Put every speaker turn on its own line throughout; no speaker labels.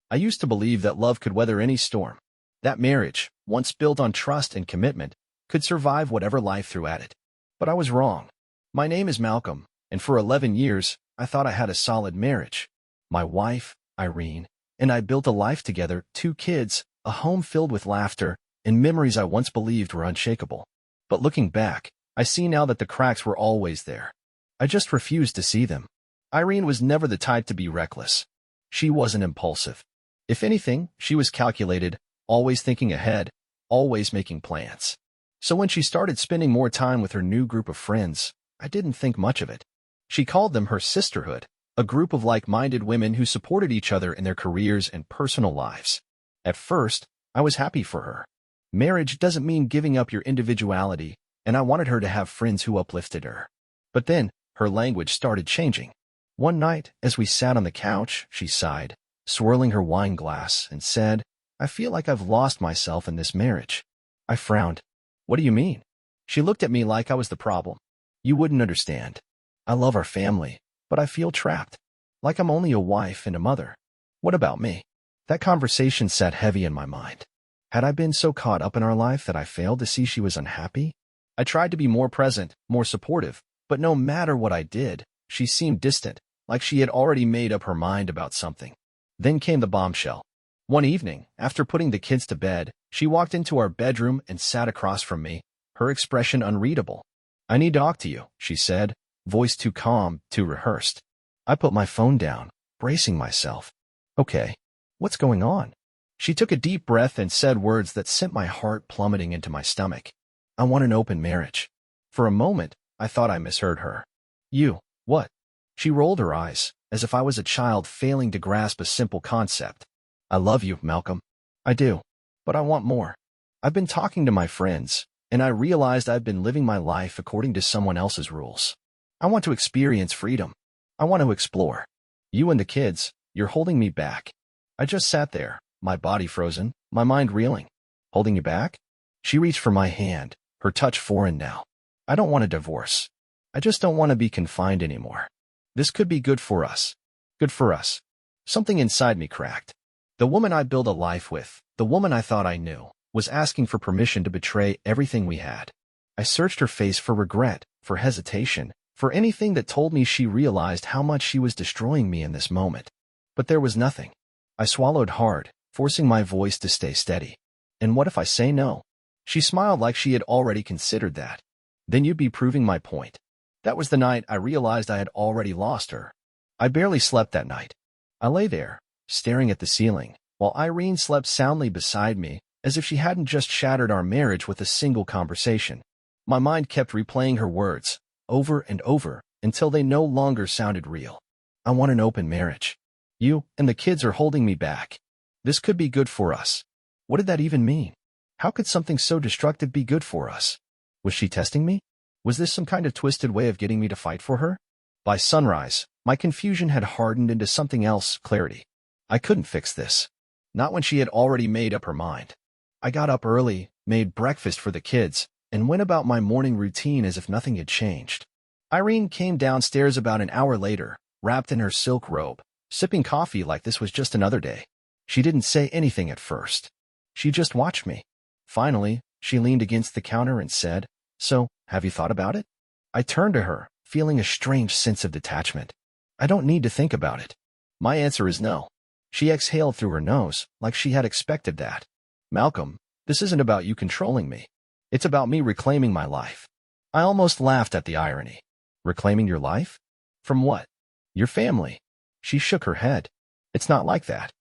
I used to believe that love could weather any storm. That marriage, once built on trust and commitment, could survive whatever life threw at it. But I was wrong. My name is Malcolm, and for 11 years, I thought I had a solid marriage. My wife, Irene, and I built a life together, 2 kids, a home filled with laughter, and memories I once believed were unshakable. But looking back, I see now that the cracks were always there. I just refused to see them. Irene was never the type to be reckless. She wasn't impulsive. If anything, she was calculated, always thinking ahead, always making plans. So when she started spending more time with her new group of friends, I didn't think much of it. She called them her sisterhood, a group of like-minded women who supported each other in their careers and personal lives. At first, I was happy for her. Marriage doesn't mean giving up your individuality, and I wanted her to have friends who uplifted her. But then, her language started changing. One night, as we sat on the couch, she sighed, swirling her wine glass, and said, "I feel like I've lost myself in this marriage." I frowned. "What do you mean?" She looked at me like I was the problem. "You wouldn't understand. I love our family, but I feel trapped. Like I'm only a wife and a mother. What about me?" That conversation sat heavy in my mind. Had I been so caught up in our life that I failed to see she was unhappy? I tried to be more present, more supportive, but no matter what I did, she seemed distant, like she had already made up her mind about something. Then came the bombshell. One evening, after putting the kids to bed, she walked into our bedroom and sat across from me, her expression unreadable. "I need to talk to you," she said, voice too calm, too rehearsed. I put my phone down, bracing myself. "Okay, what's going on?" She took a deep breath and said words that sent my heart plummeting into my stomach. "I want an open marriage." For a moment, I thought I misheard her. "You, what?" She rolled her eyes, as if I was a child failing to grasp a simple concept. "I love you, Malcolm. I do. But I want more. I've been talking to my friends, and I realized I've been living my life according to someone else's rules. I want to experience freedom. I want to explore. You and the kids, you're holding me back." I just sat there, my body frozen, my mind reeling. "Holding you back?" She reached for my hand, her touch foreign now. "I don't want a divorce. I just don't want to be confined anymore. This could be good for us. Good for us." Something inside me cracked. The woman I built a life with, the woman I thought I knew, was asking for permission to betray everything we had. I searched her face for regret, for hesitation, for anything that told me she realized how much she was destroying me in this moment. But there was nothing. I swallowed hard, forcing my voice to stay steady. "And what if I say no?" She smiled like she had already considered that. "Then you'd be proving my point." That was the night I realized I had already lost her. I barely slept that night. I lay there, staring at the ceiling, while Irene slept soundly beside me, as if she hadn't just shattered our marriage with a single conversation. My mind kept replaying her words, over and over, until they no longer sounded real. "I want an open marriage. You and the kids are holding me back. This could be good for us." What did that even mean? How could something so destructive be good for us? Was she testing me? Was this some kind of twisted way of getting me to fight for her? By sunrise, my confusion had hardened into something else, clarity. I couldn't fix this. Not when she had already made up her mind. I got up early, made breakfast for the kids, and went about my morning routine as if nothing had changed. Irene came downstairs about an hour later, wrapped in her silk robe, sipping coffee like this was just another day. She didn't say anything at first. She just watched me. Finally, she leaned against the counter and said, "So, have you thought about it?" I turned to her, feeling a strange sense of detachment. "I don't need to think about it." My answer is no. She exhaled through her nose, like she had expected that. "Malcolm, this isn't about you controlling me. It's about me reclaiming my life." I almost laughed at the irony. "Reclaiming your life? From what?" "Your family." She shook her head. "It's not like that.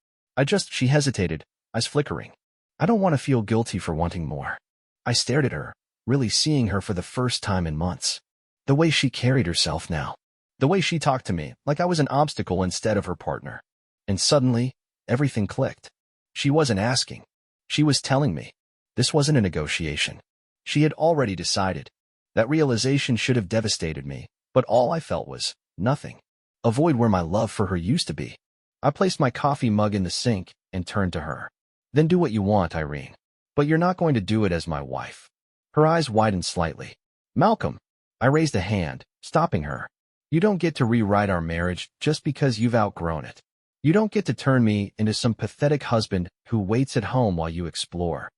She hesitated, eyes flickering. "I don't want to feel guilty for wanting more." I stared at her, really seeing her for the first time in months. The way she carried herself now. The way she talked to me, like I was an obstacle instead of her partner. And suddenly, everything clicked. She wasn't asking. She was telling me. This wasn't a negotiation. She had already decided. That realization should have devastated me, but all I felt was nothing. A void where my love for her used to be. I placed my coffee mug in the sink and turned to her. "Then do what you want, Irene. But you're not going to do it as my wife." Her eyes widened slightly. "Malcolm." I raised a hand, stopping her. "You don't get to rewrite our marriage just because you've outgrown it. You don't get to turn me into some pathetic husband who waits at home while you explore.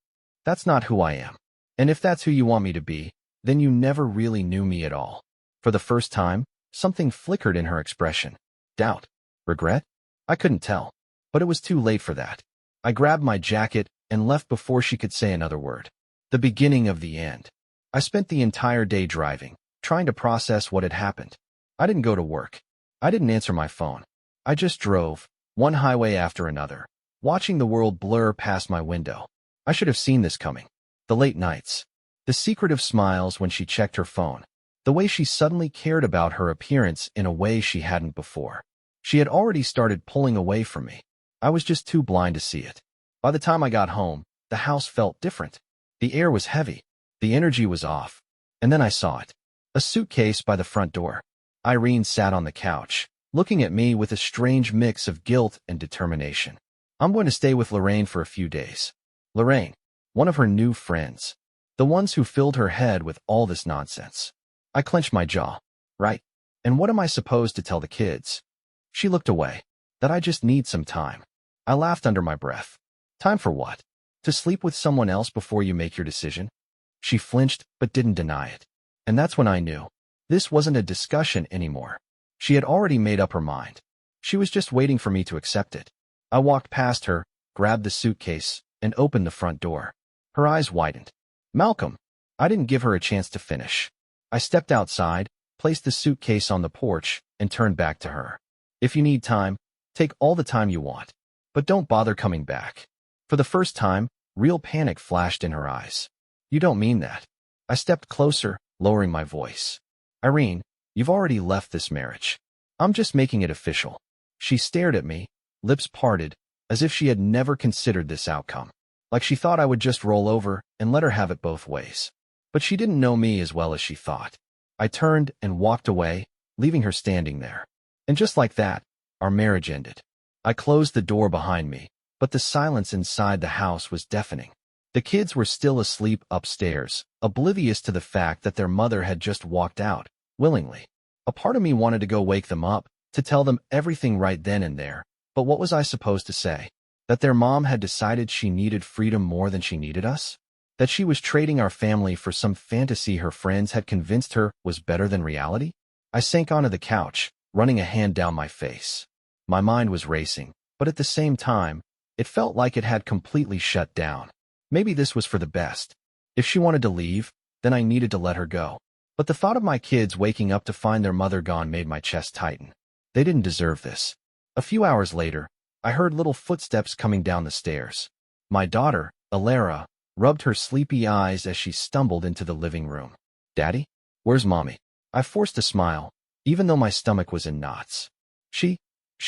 That's not who I am. And if that's who you want me to be, then you never really knew me at all. For the first time, something flickered in her expression. Doubt? Regret? I couldn't tell. But it was too late for that. I grabbed my jacket and left before she could say another word. The beginning of the end. I spent the entire day driving, trying to process what had happened. I didn't go to work. I didn't answer my phone. I just drove, one highway after another, watching the world blur past my window. I should have seen this coming. The late nights. The secretive smiles when she checked her phone. The way she suddenly cared about her appearance in a way she hadn't before. She had already started pulling away from me. I was just too blind to see it. By the time I got home, the house felt different. The air was heavy. The energy was off. And then I saw it. A suitcase by the front door. Irene sat on the couch, looking at me with a strange mix of guilt and determination. I'm going to stay with Lorraine for a few days. Lorraine, one of her new friends. The ones who filled her head with all this nonsense. I clenched my jaw. Right. And what am I supposed to tell the kids? She looked away. That I just need some time. I laughed under my breath. Time for what? To sleep with someone else before you make your decision? She flinched, but didn't deny it. And that's when I knew. This wasn't a discussion anymore. She had already made up her mind. She was just waiting for me to accept it. I walked past her, grabbed the suitcase, and opened the front door. Her eyes widened. Malcolm. I didn't give her a chance to finish. I stepped outside, placed the suitcase on the porch, and turned back to her. If you need time, take all the time you want. But don't bother coming back. For the first time, real panic flashed in her eyes. You don't mean that. I stepped closer, lowering my voice. Irene, you've already left this marriage. I'm just making it official. She stared at me, lips parted, as if she had never considered this outcome. Like she thought I would just roll over and let her have it both ways. But she didn't know me as well as she thought. I turned and walked away, leaving her standing there. And just like that, our marriage ended. I closed the door behind me, but the silence inside the house was deafening. The kids were still asleep upstairs, oblivious to the fact that their mother had just walked out, willingly. A part of me wanted to go wake them up, to tell them everything right then and there, but what was I supposed to say? That their mom had decided she needed freedom more than she needed us? That she was trading our family for some fantasy her friends had convinced her was better than reality? I sank onto the couch, running a hand down my face. My mind was racing, but at the same time, it felt like it had completely shut down. Maybe this was for the best. If she wanted to leave, then I needed to let her go. But the thought of my kids waking up to find their mother gone made my chest tighten. They didn't deserve this. A few hours later, I heard little footsteps coming down the stairs. My daughter, Alara, rubbed her sleepy eyes as she stumbled into the living room. Daddy? Where's Mommy? I forced a smile, even though my stomach was in knots. She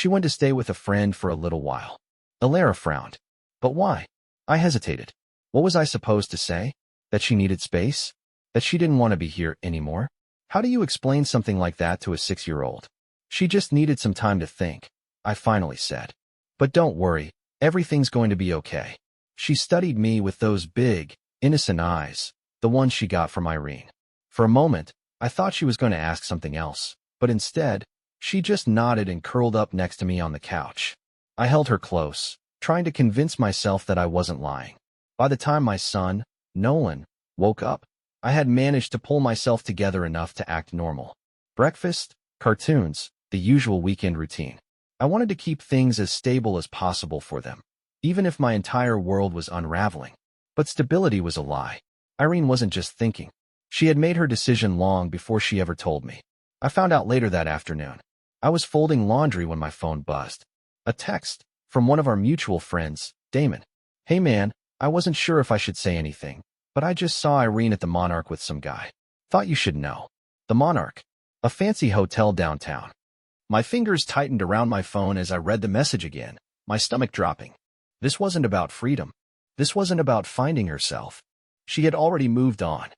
went to stay with a friend for a little while. Alara frowned. But why? I hesitated. What was I supposed to say? That she needed space? That she didn't want to be here anymore? How do you explain something like that to a 6-year-old? She just needed some time to think, I finally said. But don't worry, everything's going to be okay. She studied me with those big, innocent eyes, the ones she got from Irene. For a moment, I thought she was going to ask something else, but instead, she just nodded and curled up next to me on the couch. I held her close, trying to convince myself that I wasn't lying. By the time my son, Nolan, woke up, I had managed to pull myself together enough to act normal. Breakfast, cartoons, the usual weekend routine. I wanted to keep things as stable as possible for them, even if my entire world was unraveling. But stability was a lie. Irene wasn't just thinking. She had made her decision long before she ever told me. I found out later that afternoon. I was folding laundry when my phone buzzed. A text from one of our mutual friends, Damon. Hey man, I wasn't sure if I should say anything, but I just saw Irene at the Monarch with some guy. Thought you should know. The Monarch. A fancy hotel downtown. My fingers tightened around my phone as I read the message again, my stomach dropping. This wasn't about freedom. This wasn't about finding herself. She had already moved on.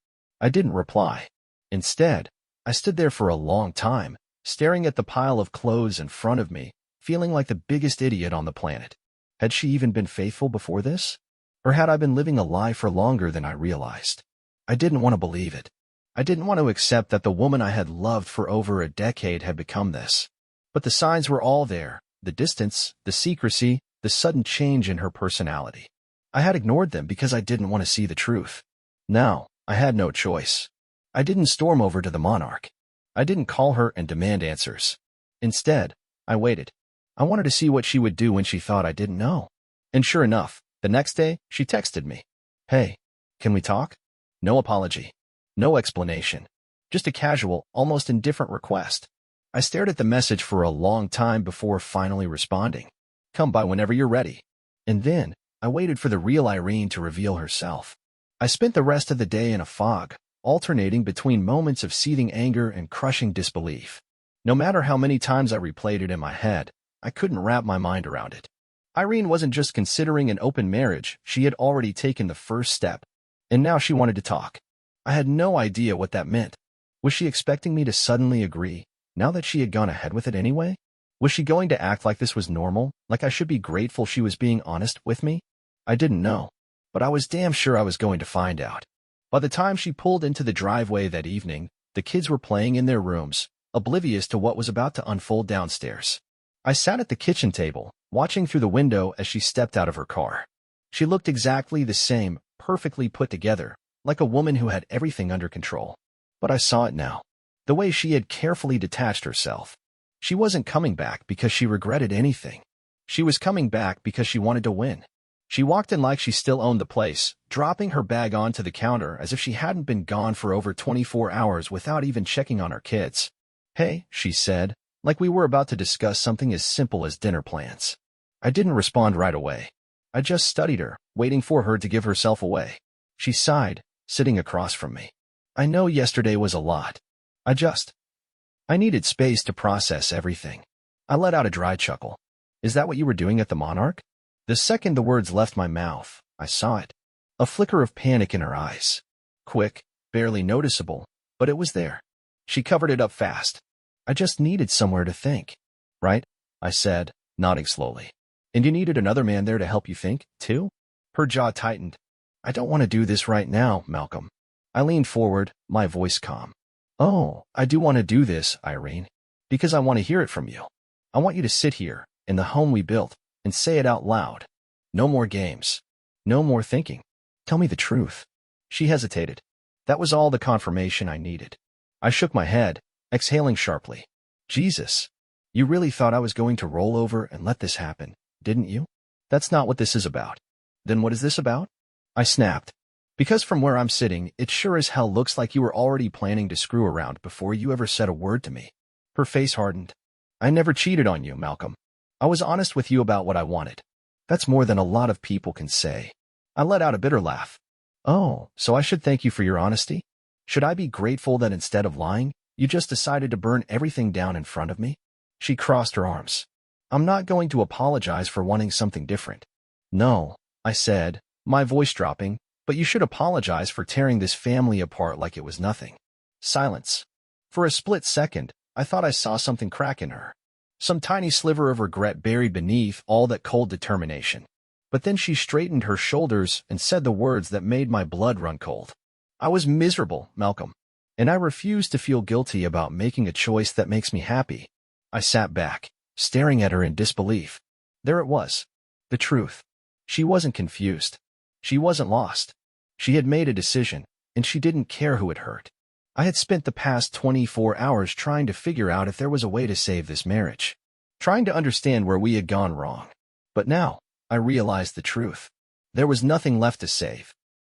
I didn't reply. Instead, I stood there for a long time, staring at the pile of clothes in front of me, feeling like the biggest idiot on the planet. Had she even been faithful before this? Or had I been living a lie for longer than I realized? I didn't want to believe it. I didn't want to accept that the woman I had loved for over a decade had become this. But the signs were all there, the distance, the secrecy, the sudden change in her personality. I had ignored them because I didn't want to see the truth. Now, I had no choice. I didn't storm over to the monarch. I didn't call her and demand answers. Instead, I waited. I wanted to see what she would do when she thought I didn't know. And sure enough, the next day, she texted me. "Hey, can we talk?" No apology. No explanation. Just a casual, almost indifferent request. I stared at the message for a long time before finally responding. "Come by whenever you're ready." And then, I waited for the real Irene to reveal herself. I spent the rest of the day in a fog, alternating between moments of seething anger and crushing disbelief. No matter how many times I replayed it in my head, I couldn't wrap my mind around it. Irene wasn't just considering an open marriage, she had already taken the first step. And now she wanted to talk. I had no idea what that meant. Was she expecting me to suddenly agree, now that she had gone ahead with it anyway? Was she going to act like this was normal, like I should be grateful she was being honest with me? I didn't know, but I was damn sure I was going to find out. By the time she pulled into the driveway that evening, the kids were playing in their rooms, oblivious to what was about to unfold downstairs. I sat at the kitchen table, watching through the window as she stepped out of her car. She looked exactly the same, perfectly put together, like a woman who had everything under control. But I saw it now. The way she had carefully detached herself. She wasn't coming back because she regretted anything. She was coming back because she wanted to win. She walked in like she still owned the place, dropping her bag onto the counter as if she hadn't been gone for over 24 hours without even checking on her kids. "Hey," she said, like we were about to discuss something as simple as dinner plans. I didn't respond right away. I just studied her, waiting for her to give herself away. She sighed, sitting across from me. "I know yesterday was a lot. I needed space to process everything." I let out a dry chuckle. "Is that what you were doing at the Monarch?" The second the words left my mouth, I saw it. A flicker of panic in her eyes. Quick, barely noticeable, but it was there. She covered it up fast. "I just needed somewhere to think." "Right?" I said, nodding slowly. "And you needed another man there to help you think, too?" Her jaw tightened. "I don't want to do this right now, Malcolm." I leaned forward, my voice calm. "Oh, I do want to do this, Irene. Because I want to hear it from you. I want you to sit here, in the home we built, and say it out loud. No more games. No more thinking. Tell me the truth." She hesitated. That was all the confirmation I needed. I shook my head, exhaling sharply. "Jesus. You really thought I was going to roll over and let this happen, didn't you? That's not what this is about." "Then what is this about?" I snapped. "Because from where I'm sitting, it sure as hell looks like you were already planning to screw around before you ever said a word to me." Her face hardened. "I never cheated on you, Malcolm. I was honest with you about what I wanted. That's more than a lot of people can say." I let out a bitter laugh. "Oh, so I should thank you for your honesty? Should I be grateful that instead of lying, you just decided to burn everything down in front of me?" She crossed her arms. "I'm not going to apologize for wanting something different." "No," I said, my voice dropping, "but you should apologize for tearing this family apart like it was nothing." Silence. For a split second, I thought I saw something crack in her. Some tiny sliver of regret buried beneath all that cold determination. But then she straightened her shoulders and said the words that made my blood run cold. "I was miserable, Malcolm, and I refuse to feel guilty about making a choice that makes me happy." I sat back, staring at her in disbelief. There it was. The truth. She wasn't confused. She wasn't lost. She had made a decision, and she didn't care who it hurt. I had spent the past 24 hours trying to figure out if there was a way to save this marriage, trying to understand where we had gone wrong. But now, I realized the truth. There was nothing left to save.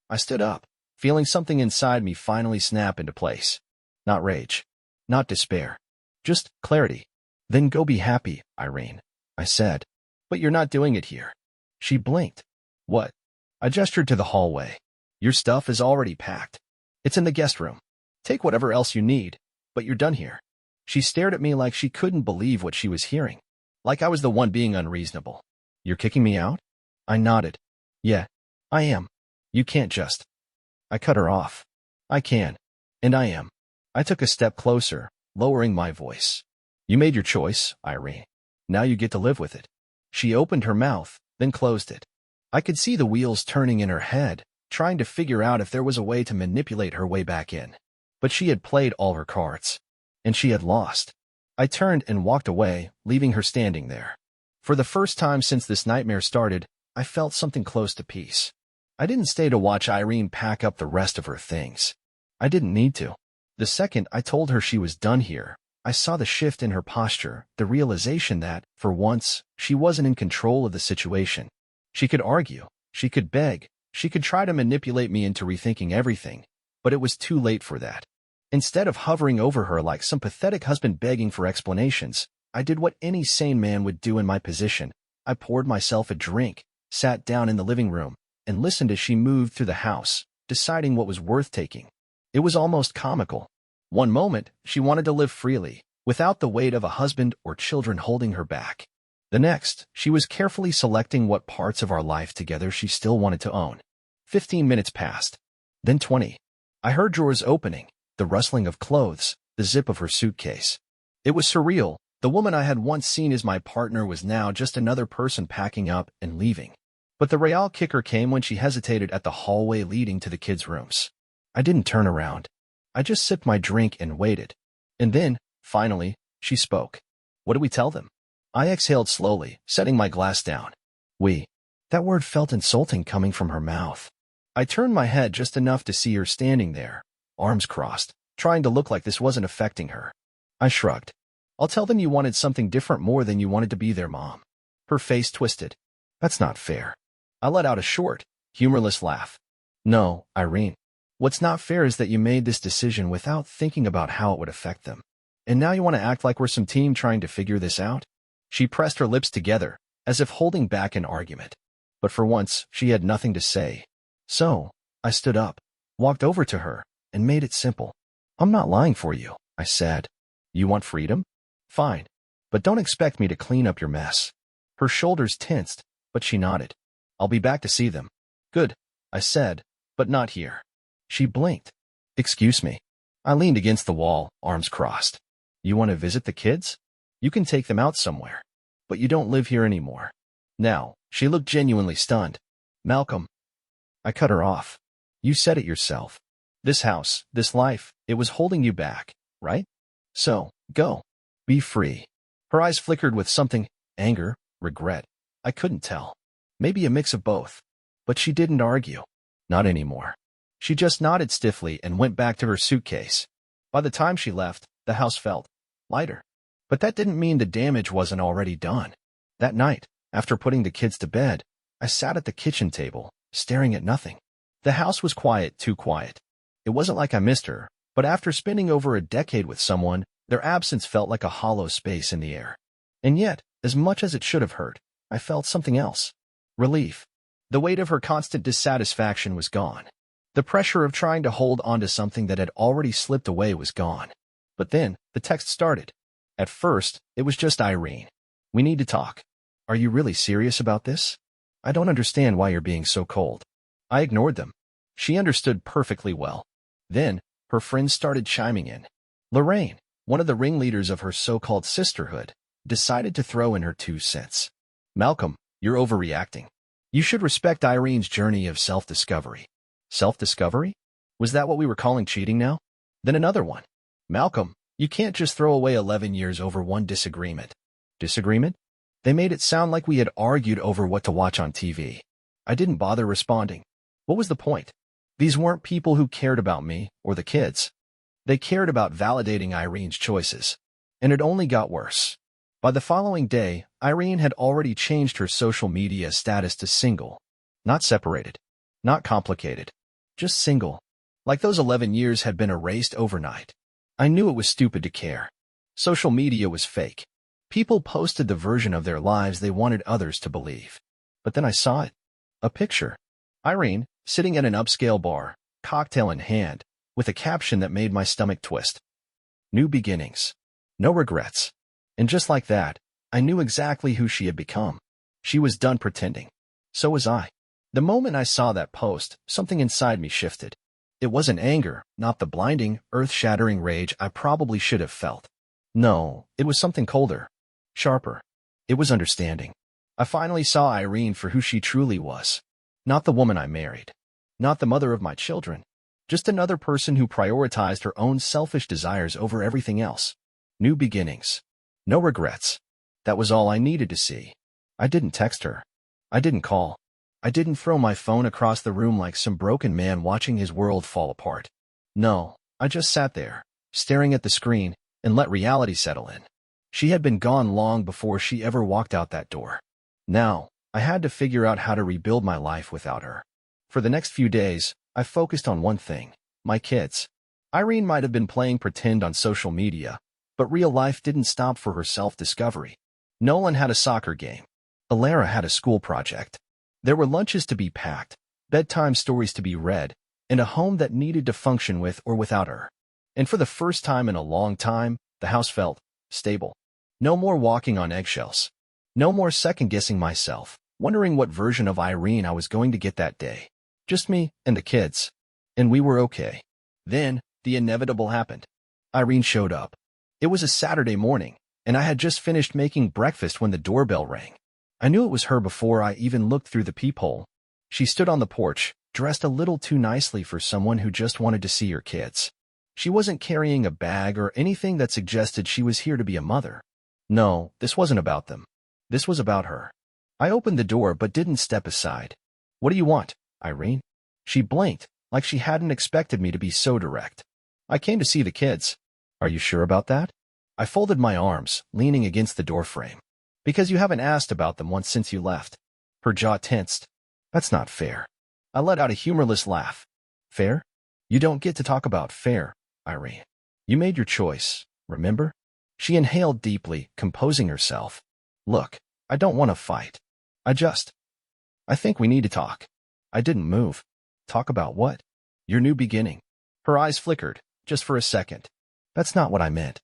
I stood up, feeling something inside me finally snap into place. Not rage. Not despair. Just clarity. "Then go be happy, Irene," I said. "But you're not doing it here." She blinked. "What?" I gestured to the hallway. "Your stuff is already packed. It's in the guest room. Take whatever else you need, but you're done here." She stared at me like she couldn't believe what she was hearing. Like I was the one being unreasonable. "You're kicking me out?" I nodded. "Yeah, I am. You can't just." I cut her off. "I can. And I am." I took a step closer, lowering my voice. "You made your choice, Irene. Now you get to live with it." She opened her mouth, then closed it. I could see the wheels turning in her head, trying to figure out if there was a way to manipulate her way back in. But she had played all her cards. And she had lost. I turned and walked away, leaving her standing there. For the first time since this nightmare started, I felt something close to peace. I didn't stay to watch Irene pack up the rest of her things. I didn't need to. The second I told her she was done here, I saw the shift in her posture, the realization that, for once, she wasn't in control of the situation. She could argue, she could beg, she could try to manipulate me into rethinking everything, but it was too late for that. Instead of hovering over her like some pathetic husband begging for explanations, I did what any sane man would do in my position. I poured myself a drink, sat down in the living room, and listened as she moved through the house, deciding what was worth taking. It was almost comical. One moment, she wanted to live freely, without the weight of a husband or children holding her back. The next, she was carefully selecting what parts of our life together she still wanted to own. 15 minutes passed. Then 20. I heard drawers opening, the rustling of clothes, the zip of her suitcase. It was surreal. The woman I had once seen as my partner was now just another person packing up and leaving. But the real kicker came when she hesitated at the hallway leading to the kids' rooms. I didn't turn around. I just sipped my drink and waited. And then, finally, she spoke. What do we tell them? I exhaled slowly, setting my glass down. We. That word felt insulting coming from her mouth. I turned my head just enough to see her standing there, arms crossed, trying to look like this wasn't affecting her. I shrugged. I'll tell them you wanted something different more than you wanted to be their mom. Her face twisted. That's not fair. I let out a short, humorless laugh. No, Irene. What's not fair is that you made this decision without thinking about how it would affect them. And now you want to act like we're some team trying to figure this out? She pressed her lips together, as if holding back an argument. But for once, she had nothing to say. So, I stood up, walked over to her, and made it simple. I'm not lying for you, I said. You want freedom? Fine. But don't expect me to clean up your mess. Her shoulders tensed, but she nodded. I'll be back to see them. Good, I said, but not here. She blinked. Excuse me. I leaned against the wall, arms crossed. You want to visit the kids? You can take them out somewhere. But you don't live here anymore. Now, she looked genuinely stunned. Malcolm. I cut her off. You said it yourself. This house, this life, it was holding you back, right? So, go. Be free. Her eyes flickered with something, anger, regret. I couldn't tell. Maybe a mix of both. But she didn't argue. Not anymore. She just nodded stiffly and went back to her suitcase. By the time she left, the house felt lighter. But that didn't mean the damage wasn't already done. That night, after putting the kids to bed, I sat at the kitchen table, staring at nothing. The house was quiet, too quiet. It wasn't like I missed her, but after spending over a decade with someone, their absence felt like a hollow space in the air. And yet, as much as it should have hurt, I felt something else. Relief. The weight of her constant dissatisfaction was gone. The pressure of trying to hold onto something that had already slipped away was gone. But then, the text started. At first, it was just Irene. We need to talk. Are you really serious about this? I don't understand why you're being so cold. I ignored them. She understood perfectly well. Then, her friends started chiming in. Lorraine, one of the ringleaders of her so-called sisterhood, decided to throw in her 2 cents. Malcolm, you're overreacting. You should respect Irene's journey of self-discovery. Self-discovery? Was that what we were calling cheating now? Then another one. Malcolm, you can't just throw away 11 years over one disagreement. Disagreement? They made it sound like we had argued over what to watch on TV. I didn't bother responding. What was the point? These weren't people who cared about me or the kids. They cared about validating Irene's choices. And it only got worse. By the following day, Irene had already changed her social media status to single. Not separated. Not complicated. Just single. Like those 11 years had been erased overnight. I knew it was stupid to care. Social media was fake. People posted the version of their lives they wanted others to believe. But then I saw it. A picture. Irene, sitting at an upscale bar, cocktail in hand, with a caption that made my stomach twist. New beginnings. No regrets. And just like that, I knew exactly who she had become. She was done pretending. So was I. The moment I saw that post, something inside me shifted. It wasn't anger, not the blinding, earth-shattering rage I probably should have felt. No, it was something colder. Sharper. It was understanding. I finally saw Irene for who she truly was. Not the woman I married. Not the mother of my children. Just another person who prioritized her own selfish desires over everything else. New beginnings. No regrets. That was all I needed to see. I didn't text her. I didn't call. I didn't throw my phone across the room like some broken man watching his world fall apart. No, I just sat there, staring at the screen, and let reality settle in. She had been gone long before she ever walked out that door. Now, I had to figure out how to rebuild my life without her. For the next few days, I focused on one thing: my kids. Irene might have been playing pretend on social media, but real life didn't stop for her self-discovery. Nolan had a soccer game. Alara had a school project. There were lunches to be packed, bedtime stories to be read, and a home that needed to function with or without her. And for the first time in a long time, the house felt stable. No more walking on eggshells. No more second-guessing myself, wondering what version of Irene I was going to get that day. Just me and the kids. And we were okay. Then, the inevitable happened. Irene showed up. It was a Saturday morning, and I had just finished making breakfast when the doorbell rang. I knew it was her before I even looked through the peephole. She stood on the porch, dressed a little too nicely for someone who just wanted to see her kids. She wasn't carrying a bag or anything that suggested she was here to be a mother. No, this wasn't about them. This was about her. I opened the door but didn't step aside. "What do you want, Irene?" She blinked, like she hadn't expected me to be so direct. "I came to see the kids." "Are you sure about that?" I folded my arms, leaning against the doorframe. "Because you haven't asked about them once since you left." Her jaw tensed. "That's not fair." I let out a humorless laugh. "Fair? You don't get to talk about fair, Irene. You made your choice, remember?" She inhaled deeply, composing herself. "Look, I don't want to fight. I think we need to talk." I didn't move. "Talk about what?" "Your new beginning." Her eyes flickered, just for a second. "That's not what I meant."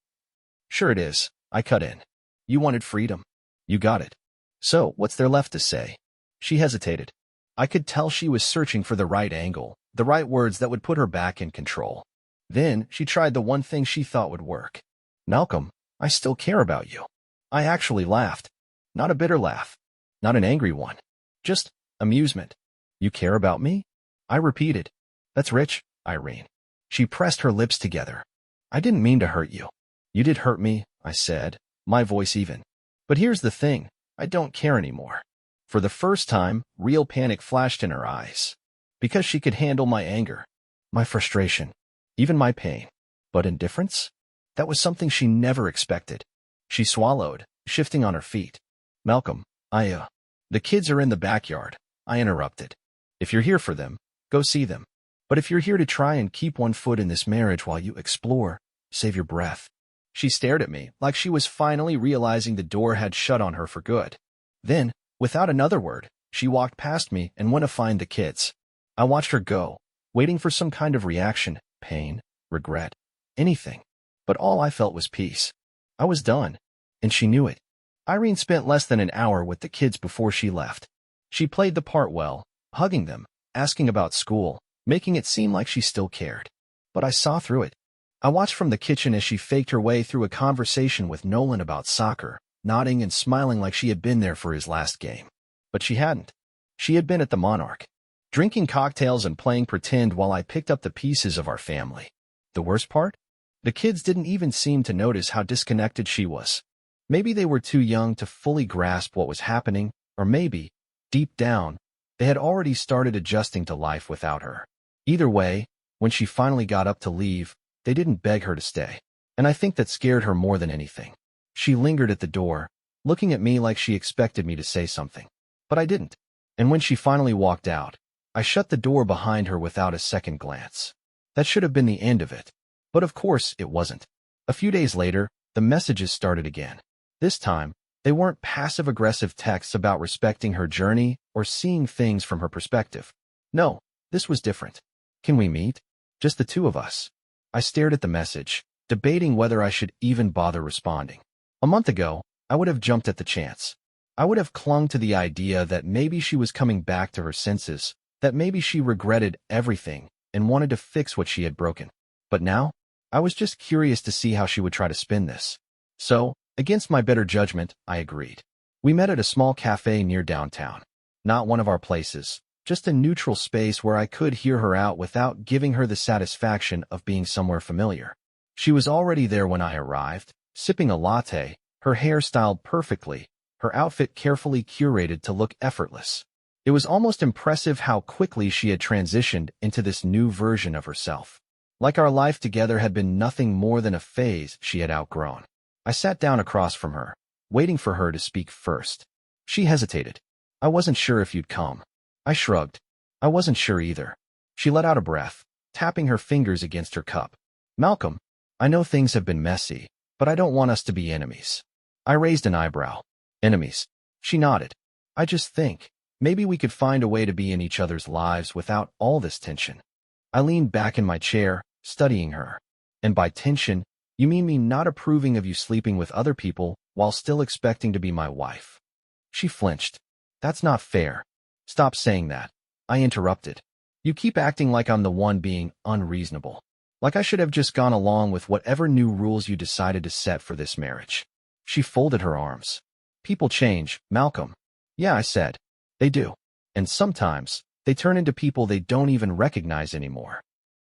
"Sure it is," I cut in. "You wanted freedom. You got it. So, what's there left to say?" She hesitated. I could tell she was searching for the right angle, the right words that would put her back in control. Then, she tried the one thing she thought would work. "Malcolm, I still care about you." I actually laughed. Not a bitter laugh. Not an angry one. Just amusement. "You care about me?" I repeated. "That's rich, Irene." She pressed her lips together. "I didn't mean to hurt you." "You did hurt me," I said, my voice even. "But here's the thing, I don't care anymore." For the first time, real panic flashed in her eyes. Because she could handle my anger, my frustration, even my pain. But indifference? That was something she never expected. She swallowed, shifting on her feet. "Malcolm, the kids are in the backyard," I interrupted. "If you're here for them, go see them. But if you're here to try and keep one foot in this marriage while you explore, save your breath." She stared at me like she was finally realizing the door had shut on her for good. Then, without another word, she walked past me and went to find the kids. I watched her go, waiting for some kind of reaction, pain, regret, anything. But all I felt was peace. I was done, and she knew it. Irene spent less than an hour with the kids before she left. She played the part well, hugging them, asking about school, making it seem like she still cared. But I saw through it. I watched from the kitchen as she faked her way through a conversation with Nolan about soccer, nodding and smiling like she had been there for his last game. But she hadn't. She had been at the Monarch, drinking cocktails and playing pretend while I picked up the pieces of our family. The worst part? The kids didn't even seem to notice how disconnected she was. Maybe they were too young to fully grasp what was happening, or maybe, deep down, they had already started adjusting to life without her. Either way, when she finally got up to leave, they didn't beg her to stay. And I think that scared her more than anything. She lingered at the door, looking at me like she expected me to say something. But I didn't. And when she finally walked out, I shut the door behind her without a second glance. That should have been the end of it. But of course, it wasn't. A few days later, the messages started again. This time, they weren't passive-aggressive texts about respecting her journey or seeing things from her perspective. No, this was different. "Can we meet? Just the two of us." I stared at the message, debating whether I should even bother responding. A month ago, I would have jumped at the chance. I would have clung to the idea that maybe she was coming back to her senses, that maybe she regretted everything and wanted to fix what she had broken. But now, I was just curious to see how she would try to spin this. So, against my better judgment, I agreed. We met at a small cafe near downtown. Not one of our places, just a neutral space where I could hear her out without giving her the satisfaction of being somewhere familiar. She was already there when I arrived, sipping a latte, her hair styled perfectly, her outfit carefully curated to look effortless. It was almost impressive how quickly she had transitioned into this new version of herself. Like our life together had been nothing more than a phase she had outgrown. I sat down across from her, waiting for her to speak first. She hesitated. "I wasn't sure if you'd come." I shrugged. "I wasn't sure either." She let out a breath, tapping her fingers against her cup. "Malcolm, I know things have been messy, but I don't want us to be enemies." I raised an eyebrow. "Enemies?" She nodded. "I just think, maybe we could find a way to be in each other's lives without all this tension." I leaned back in my chair, studying her. "And by tension, you mean me not approving of you sleeping with other people while still expecting to be my wife?" She flinched. "That's not fair." "Stop saying that," I interrupted. "You keep acting like I'm the one being unreasonable. Like I should have just gone along with whatever new rules you decided to set for this marriage." She folded her arms. "People change, Malcolm." "Yeah," I said. "They do. And sometimes, they turn into people they don't even recognize anymore."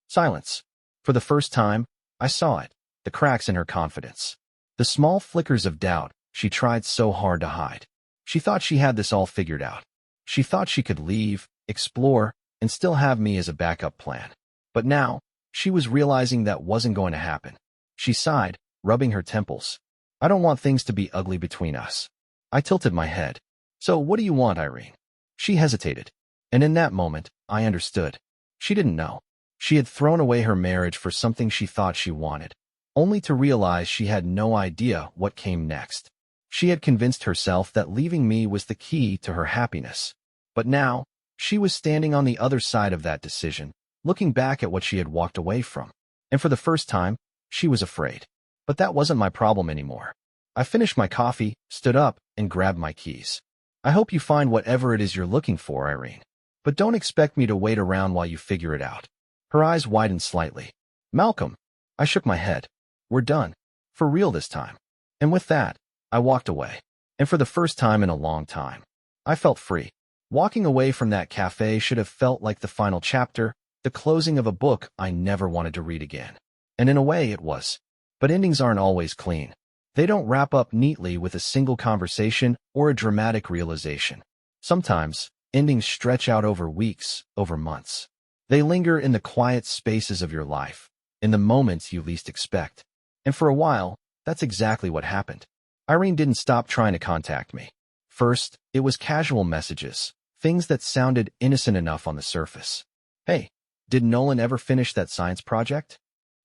Silence. For the first time, I saw it, the cracks in her confidence. The small flickers of doubt she tried so hard to hide. She thought she had this all figured out. She thought she could leave, explore, and still have me as a backup plan. But now, she was realizing that wasn't going to happen. She sighed, rubbing her temples. "I don't want things to be ugly between us." I tilted my head. "So what do you want, Irene?" She hesitated. And in that moment, I understood. She didn't know. She had thrown away her marriage for something she thought she wanted, only to realize she had no idea what came next. She had convinced herself that leaving me was the key to her happiness. But now, she was standing on the other side of that decision, looking back at what she had walked away from. And for the first time, she was afraid. But that wasn't my problem anymore. I finished my coffee, stood up, and grabbed my keys. "I hope you find whatever it is you're looking for, Irene. But don't expect me to wait around while you figure it out." Her eyes widened slightly. "Malcolm." I shook my head. "We're done. For real this time." And with that, I walked away. And for the first time in a long time, I felt free. Walking away from that cafe should have felt like the final chapter, the closing of a book I never wanted to read again. And in a way, it was. But endings aren't always clean. They don't wrap up neatly with a single conversation or a dramatic realization. Sometimes, endings stretch out over weeks, over months. They linger in the quiet spaces of your life, in the moments you least expect. And for a while, that's exactly what happened. Irene didn't stop trying to contact me. First, it was casual messages, things that sounded innocent enough on the surface. "Hey, did Nolan ever finish that science project?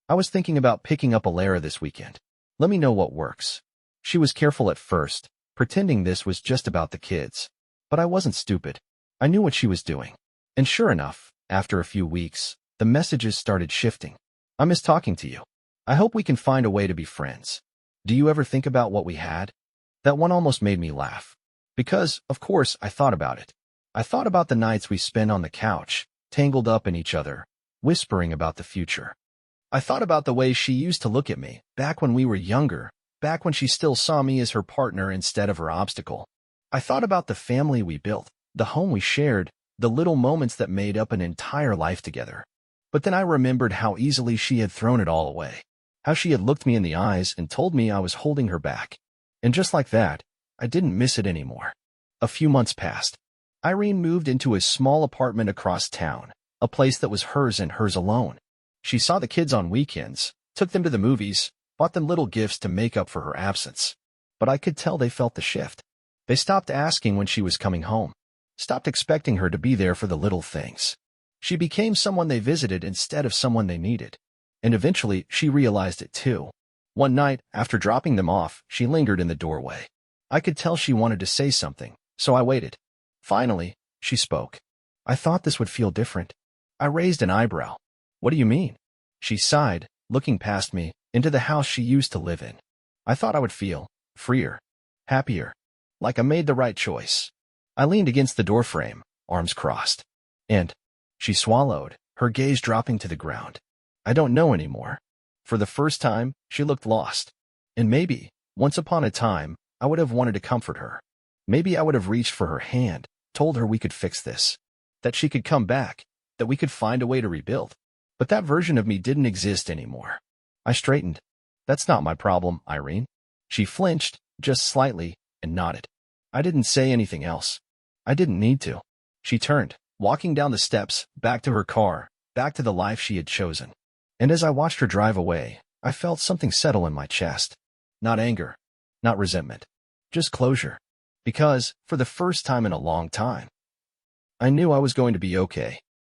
I was thinking about picking up a Lara this weekend. Let me know what works." She was careful at first, pretending this was just about the kids. But I wasn't stupid. I knew what she was doing. And sure enough, after a few weeks, the messages started shifting. "I miss talking to you. I hope we can find a way to be friends. Do you ever think about what we had?" That one almost made me laugh. Because, of course, I thought about it. I thought about the nights we spent on the couch, tangled up in each other, whispering about the future. I thought about the way she used to look at me, back when we were younger, back when she still saw me as her partner instead of her obstacle. I thought about the family we built, the home we shared, the little moments that made up an entire life together. But then I remembered how easily she had thrown it all away, how she had looked me in the eyes and told me I was holding her back. And just like that, I didn't miss it anymore. A few months passed. Irene moved into a small apartment across town, a place that was hers and hers alone. She saw the kids on weekends, took them to the movies, bought them little gifts to make up for her absence. But I could tell they felt the shift. They stopped asking when she was coming home, stopped expecting her to be there for the little things. She became someone they visited instead of someone they needed. And eventually, she realized it too. One night, after dropping them off, she lingered in the doorway. I could tell she wanted to say something, so I waited. Finally, she spoke. "I thought this would feel different." I raised an eyebrow. "What do you mean?" She sighed, looking past me, into the house she used to live in. "I thought I would feel freer, happier, like I made the right choice." I leaned against the doorframe, arms crossed. And she swallowed, her gaze dropping to the ground. "I don't know anymore." For the first time, she looked lost. And maybe, once upon a time, I would have wanted to comfort her. Maybe I would have reached for her hand, told her we could fix this, that she could come back, that we could find a way to rebuild. But that version of me didn't exist anymore. I straightened. "That's not my problem, Irene." She flinched, just slightly, and nodded. I didn't say anything else. I didn't need to. She turned, walking down the steps, back to her car, back to the life she had chosen. And as I watched her drive away, I felt something settle in my chest. Not anger, not resentment, just closure. Because, for the first time in a long time, I knew I was going to be okay.